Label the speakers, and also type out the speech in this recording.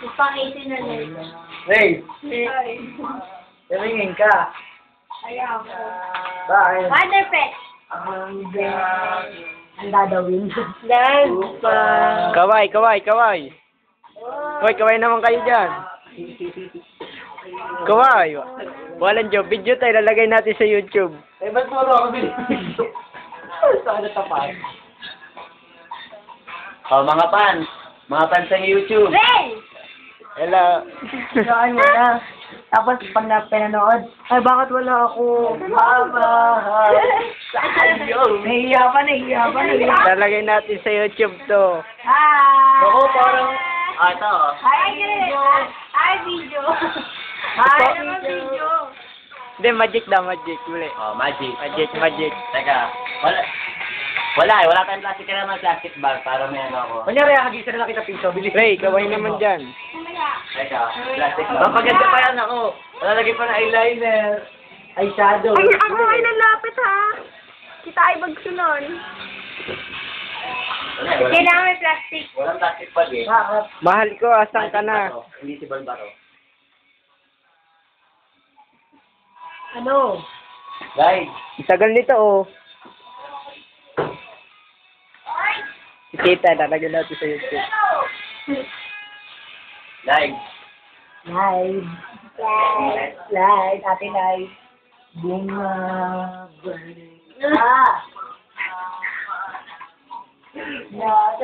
Speaker 1: Ipang-18 na net.
Speaker 2: Hey! Tumingin ka.
Speaker 1: Ayaw ko.
Speaker 2: Bakit?
Speaker 1: Wonder Pet.
Speaker 3: Ang dadawin.
Speaker 4: Kaway, kaway, kaway. Hoy, kaway naman kayo dyan. Kaway. Walang job. Video tayo, lalagay natin sa YouTube.
Speaker 2: Eh, ba't mo ako binibigyo? Saan natapan? Oh, mga fans sa YouTube.
Speaker 1: Ren!
Speaker 4: Hello.
Speaker 3: Saan mo na. Tapos pag pinanood, ay bakit wala ako?
Speaker 2: Mamahal sa'yo.
Speaker 3: Nahiya pa.
Speaker 4: Lalagay natin sa YouTube to.
Speaker 1: Hi!
Speaker 2: Ako parang, ito.
Speaker 1: Hi, video! Hi, video! Hi, naman video!
Speaker 4: Hindi, magic daw, magic. Uli.
Speaker 2: Oh, magic.
Speaker 4: Magic.
Speaker 2: Teka, wala tayong plastic ka naman, plastic bag para may ano ako.
Speaker 3: Kunyari, kagisa na kita piso. Bilis.
Speaker 4: Ray, kaway naman dyan.
Speaker 2: Teka, plastic bag. Papaganda pa yan ako. Lalagay pa ng eyeliner.
Speaker 3: Eyeshadow.
Speaker 1: Ay, ako ay nalapit ha! Kita ay bagsunon. Kailangan may plastic.
Speaker 2: Walang plastic bag eh.
Speaker 3: Bakit?
Speaker 4: Mahal ko, asan ka na?
Speaker 2: Invisible ba to?
Speaker 3: Ano?
Speaker 2: Guys,
Speaker 4: Isagal nito, oh. Kita, lalagay natin sa YouTube.
Speaker 2: live.
Speaker 3: Live. Ate live. Bunga. Ah!
Speaker 2: Wow!